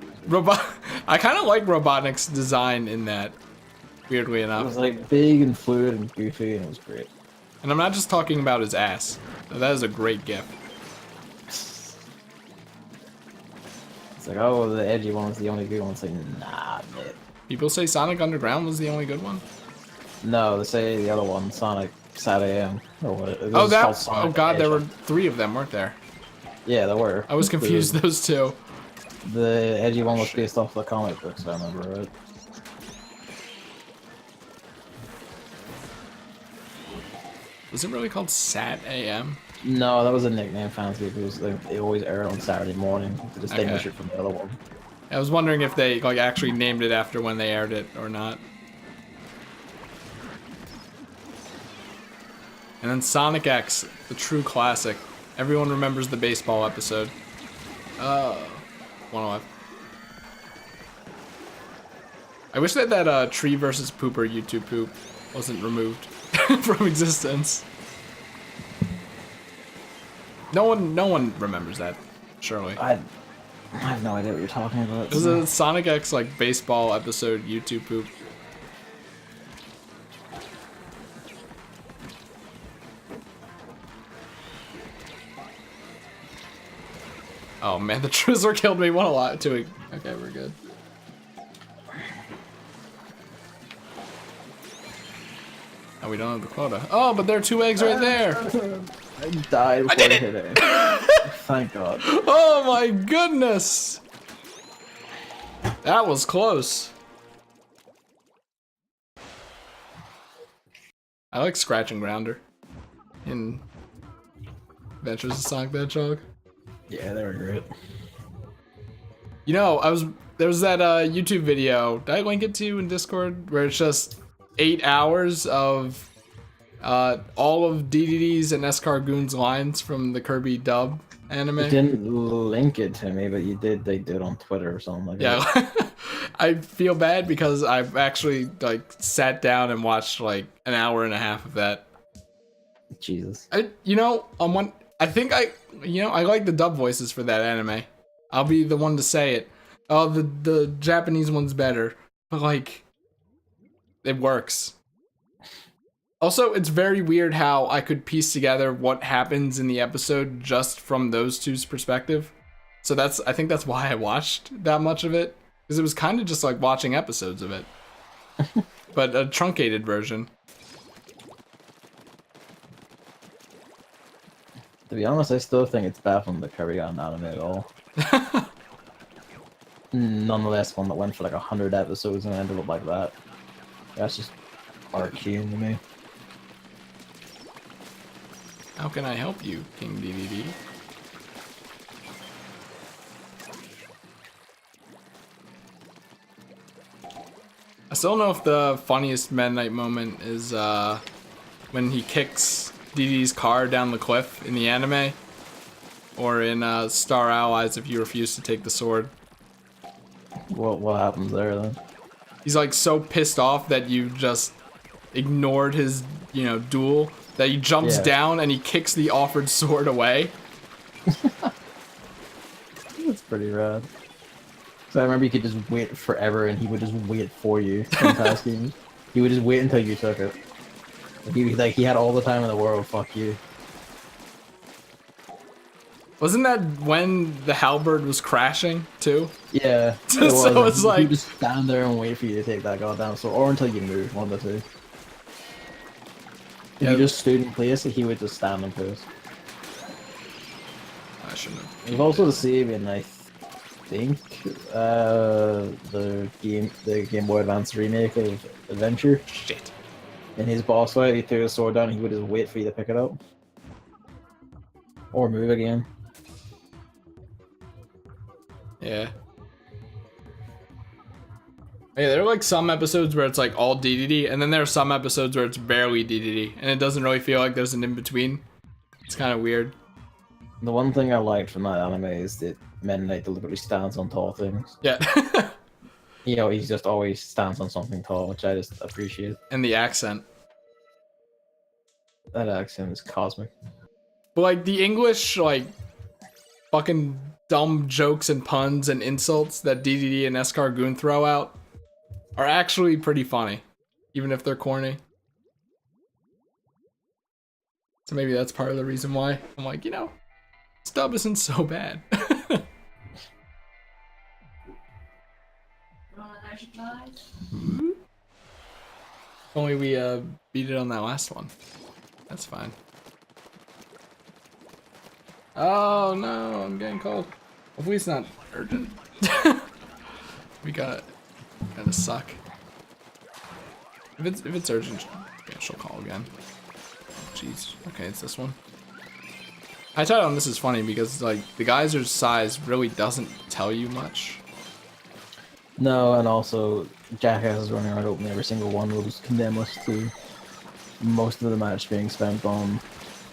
I kind of like Robotnik's design in that, weirdly enough. It was like big and fluid and goofy, and it was great. And I'm not just talking about his ass. That is a great gif. It's like, oh, the edgy one was the only good one. It's like, nah, mate. People say Sonic Underground was the only good one? No, they say the other one, Sonic Sad AM. Or what? Oh god, there were 3 of them, weren't there? Yeah, there were. I was confused those 2. The edgy one was based off the comic books, if I remember right. Was it really called Sat AM? No, that was a nickname fans gave. It was they always air on Saturday morning to distinguish it from the other one. I was wondering if they actually named it after when they aired it or not. And then Sonic X, the true classic. Everyone remembers the baseball episode. 105. I wish that Tree versus Pooper YouTube poop wasn't removed from existence. No one remembers that, surely. I have no idea what you're talking about. It was a Sonic X baseball episode YouTube poop. Oh man, the Trizzler killed me. What a lot to it. Okay, we're good. Oh, we don't have the quota. Oh, but there are 2 eggs right there. I died before I hit it. Thank God. Oh my goodness. That was close. I like Scratch and Grounder in Adventures of Sonic the Hedgehog. Yeah, they were great. You know, there was that YouTube video. Did I link it to you in Discord? Where it's just 8 hours of all of DDD's and Escargoon's lines from the Kirby dub anime. You didn't link it to me, but you did. They did on Twitter or something like that. Yeah, I feel bad because I've actually like sat down and watched like an hour and a half of that. Jesus. I think I like the dub voices for that anime. I'll be the one to say it. Oh, the Japanese one's better, but like, it works. Also, it's very weird how I could piece together what happens in the episode just from those two's perspective. So I think that's why I watched that much of it, because it was kind of just like watching episodes of it, but a truncated version. To be honest, I still think it's baffling that Kirby got an anime at all. Nonetheless, one that went for like 100 episodes and ended up like that. That's just arcane to me. How can I help you, King DDD? I still don't know if the funniest Meta Knight moment is when he kicks DDD's car down the cliff in the anime, or in Star Allies if you refuse to take the sword. What happens there then? He's like so pissed off that you just ignored his, duel, that he jumps down and he kicks the offered sword away. That's pretty rad. So I remember you could just wait forever and he would just wait for you in past games. He would just wait until you took it. He had all the time in the world, fuck you. Wasn't that when the halberd was crashing too? Yeah. So it's like, he would just stand there and wait for you to take that goddamn sword, or until you move, one of the two. If you just stood in place, he would just stand in place. I shouldn't have. There's also the save in, I think, the Game Boy Advance remake of Adventure. Shit. In his boss fight, he threw the sword down and he would just wait for you to pick it up. Or move again. Yeah. Yeah, there are like some episodes where it's like all DDD, and then there are some episodes where it's barely DDD, and it doesn't really feel like there's an in-between. It's kind of weird. The one thing I liked from that anime is that Meta Knight deliberately stands on tall things. Yeah. He just always stands on something tall, which I just appreciate. And the accent. That accent is cosmic. But like the English, like, fucking dumb jokes and puns and insults that DDD and Escargoon throw out are actually pretty funny, even if they're corny. So maybe that's part of the reason why I'm like, this dub isn't so bad. If only we beat it on that last one. That's fine. Oh no, I'm getting cold. Hopefully it's not urgent. We gotta suck. If it's urgent, yeah, she'll call again. Jeez. Okay, it's this one. I titled on this is funny because like the geyser's size really doesn't tell you much. No, and also jackasses running around opening every single one will just condemn us to most of the match being spent on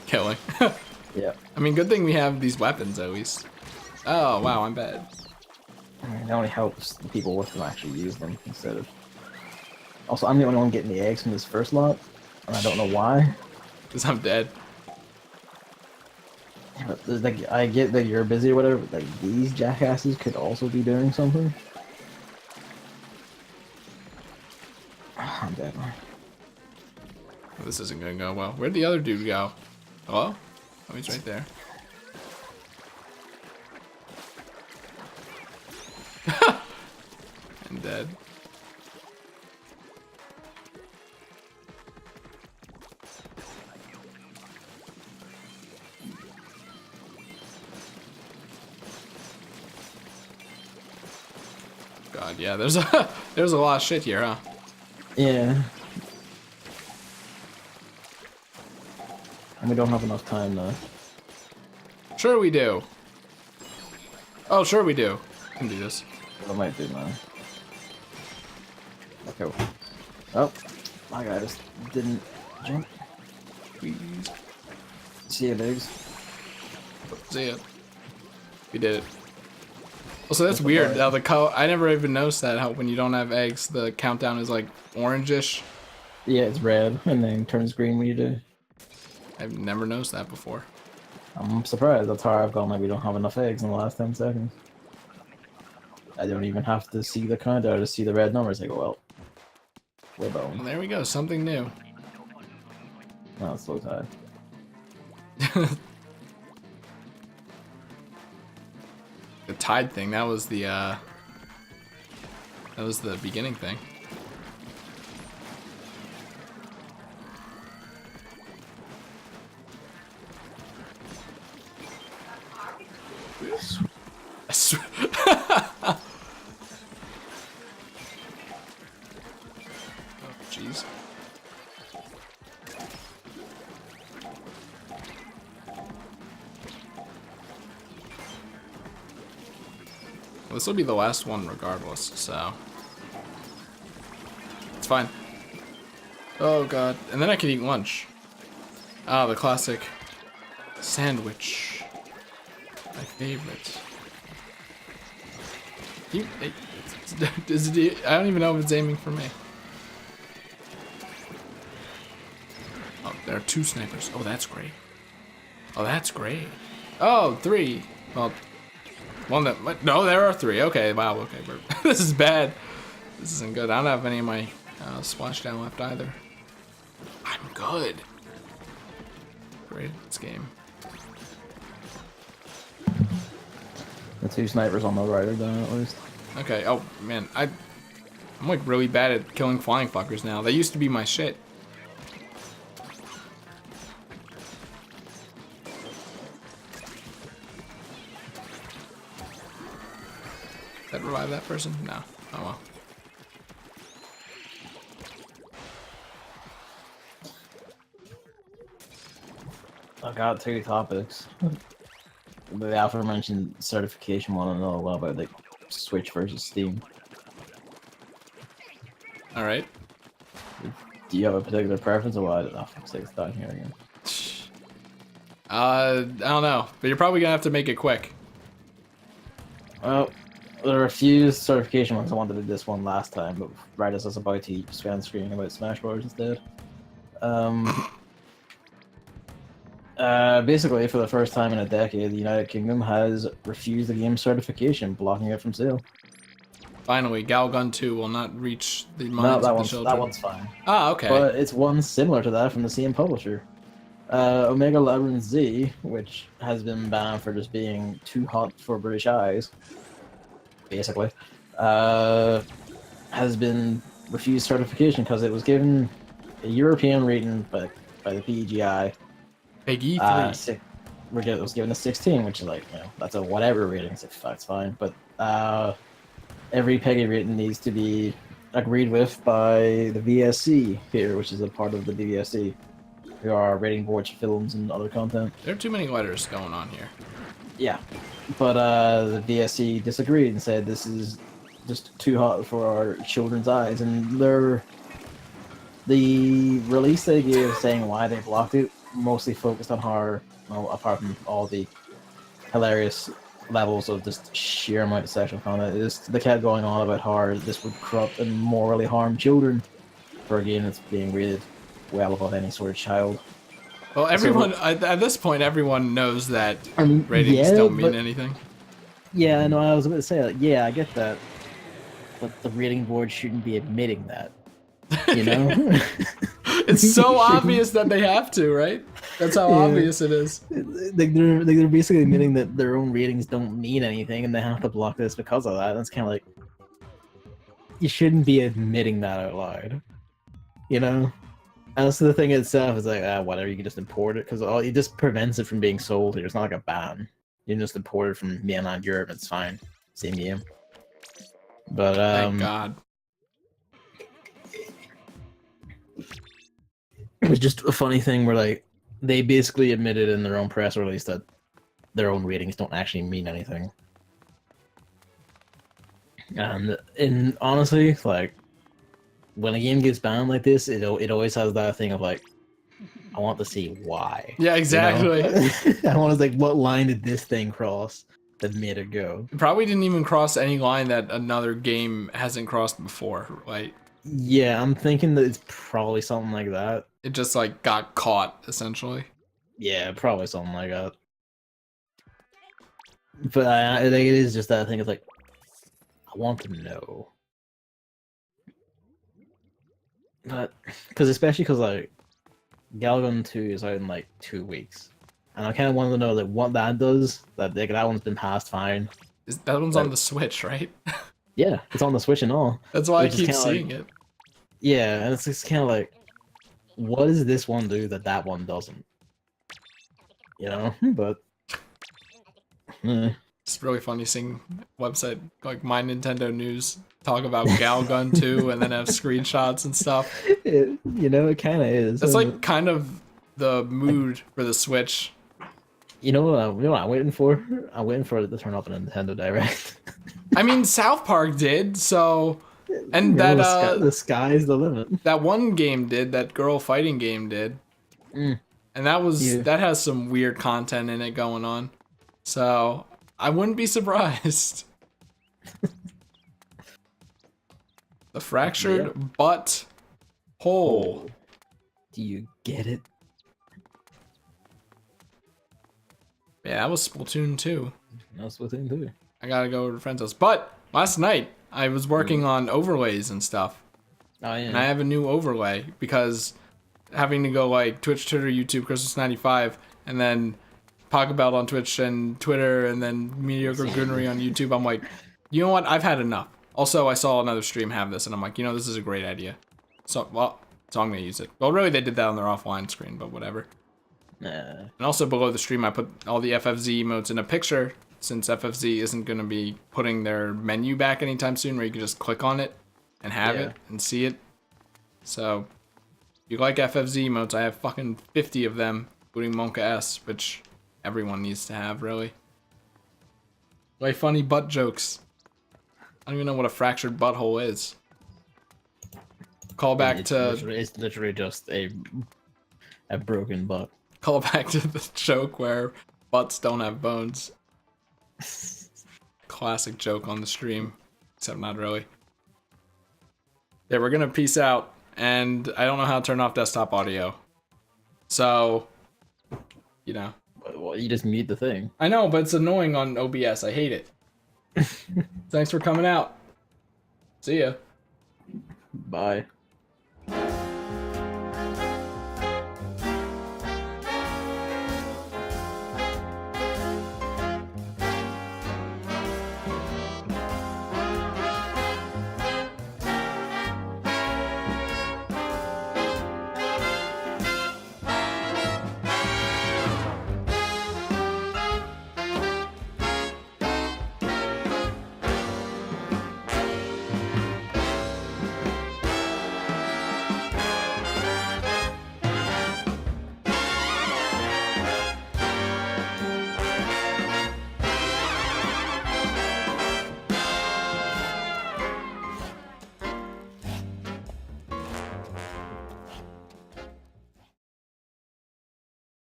killing. Yeah. I mean, good thing we have these weapons at least. Oh wow, I'm bad. I mean, it only helps the people with them actually use them instead of. Also, I'm the only one getting the eggs from this first lot, and I don't know why. Because I'm dead. Yeah, but like, I get that you're busy or whatever, but like these jackasses could also be doing something. I'm dead. This isn't gonna go well. Where'd the other dude go? Hello? Oh, he's right there. I'm dead. God, yeah, there's a lot of shit here, huh? Yeah. And we don't have enough time though. Sure we do. Oh, sure we do. Can do this. I might do, man. Okay. Oh, my guy just didn't jump. Please. See ya, Biggs. See ya. We did it. Also, that's weird. How I never even noticed that. How when you don't have eggs, the countdown is like orangish. Yeah, it's red and then turns green when you do. I've never noticed that before. I'm surprised. That's how I've gone. Like we don't have enough eggs in the last 10 seconds. I don't even have to see the countdown to see the red numbers. I go, well, we're bone. Well, there we go. Something new. No, it's so tired. The tide thing. That was the beginning thing. Oh, jeez. Well, this will be the last one regardless, so it's fine. Oh god. And then I can eat lunch. Ah, the classic sandwich. My favorite. I don't even know if it's aiming for me. Oh, there are 2 snipers. Oh, that's great. Oh, that's great. Oh, 3. Well, one that... No, there are 3. Okay, wow, okay. This is bad. This isn't good. I don't have any of my splashdown left either. I'm good. Great at this game. The 2 snipers on the right are done at least. Okay, oh man, I'm like really bad at killing flying fuckers now. That used to be my shit. Did that revive that person? No. Oh well. I got 2 topics. The aforementioned certification one and another one about like Switch versus Steam. Alright. Do you have a particular preference or what? Oh, fuck's sake, it's down here again. I don't know, but you're probably gonna have to make it quick. Well, there are a few certification ones. I wanted to do this one last time, but right as I was about to scan screen about Smash Bros instead. Basically, for the first time in a decade, the United Kingdom has refused the game's certification, blocking it from sale. Finally, Galgun 2 will not reach the No, minds that of the one's, children. that one's fine. Ah, okay. But it's one similar to that from the same publisher. Omega Labyrinth Z, which has been banned for just being too hot for British eyes, basically, has been refused certification because it was given a European rating by the PEGI. Big E3. It was given a 16, which is like, you know, that's a whatever rating, so that's fine. But every PEGI rating needs to be agreed with by the VSC here, which is a part of the BBSC, who are rating boards for films and other content. There are too many letters going on here. Yeah, but the VSC disagreed and said this is just too hot for our children's eyes, and the release they gave saying why they blocked it mostly focused on how, well, apart from all the hilarious levels of just sheer amount of sexual content, they kept going on about how this would corrupt and morally harm children for a game that's being rated well above any sort of child. Well, everyone, at this point, everyone knows that I mean, ratings yeah, don't mean but, anything. Yeah, no, I was about to say, like, yeah, I get that, but the rating board shouldn't be admitting that, you know? It's so obvious that they have to, right? That's how obvious it is. They're basically admitting that their own ratings don't mean anything, and they have to block this because of that. That's kind of like, you shouldn't be admitting that out loud, you know? And so the thing itself is like, whatever, you can just import it, because it just prevents it from being sold here. It's not like a ban. You can just import it from mainland Europe, it's fine. Same game. But, Thank God. It was just a funny thing where, like, they basically admitted in their own press release that their own ratings don't actually mean anything. And honestly, like when a game gets banned like this, it always has that thing of like, I want to see why. Yeah, You know? exactly. I want to like, what line did this thing cross that made it go? It probably didn't even cross any line that another game hasn't crossed before, right? Yeah, I'm thinking that it's probably something like that. It just like got caught essentially. Yeah, probably something like that. But I think it is just that thing. It's like, I want to know. But because especially because like Galgun 2 is out in like 2 weeks, and I kind of wanted to know like what that does. That like, that one's been passed fine. That one's Like, on the Switch, right? yeah, it's on the Switch and all. That's why I Which is keep kinda seeing like, it. yeah, and it's just kind of like, what does this one do that that one doesn't? You know, but It's really funny seeing website like My Nintendo News talk about Galgun 2 and then have screenshots and stuff. it kind of is. That's like kind of the mood for the Switch. You know what I'm waiting for? I'm waiting for it to turn up in a Nintendo Direct. I mean, South Park did, so and that the sky's the limit. that one game did, that girl fighting game did. Mm. And that was Yeah. that has some weird content in it going on. So, I wouldn't be surprised. The fractured butt hole. Do you get it? Yeah, that was Splatoon 2. That's what they do. I gotta go to a friend's house. But last night I was working on overlays and stuff. Oh yeah. And I have a new overlay because having to go like Twitch, Twitter, YouTube, Christmas 95, and then Pokebelt on Twitch and Twitter, and then Mediocre Goonery on YouTube, I'm like, you know what? I've had enough. Also, I saw another stream have this, and I'm like, you know, this is a great idea. So I'm gonna use it. Well, really, they did that on their offline screen, but whatever. And also below the stream, I put all the FFZ emotes in a picture, since FFZ isn't gonna be putting their menu back anytime soon, where you can just click on it and have it and see it. So, if you like FFZ emotes, I have fucking 50 of them, including Monka S, which everyone needs to have, really. Like funny butt jokes. I don't even know what a fractured butthole is. Call back it's literally just a broken butt. Call back to the joke where butts don't have bones. Classic joke on the stream, except not really. Yeah, we're gonna peace out, and I don't know how to turn off desktop audio. So, you know. Well, you just mute the thing. I know, but it's annoying on OBS. I hate it. Thanks for coming out. See ya. Bye.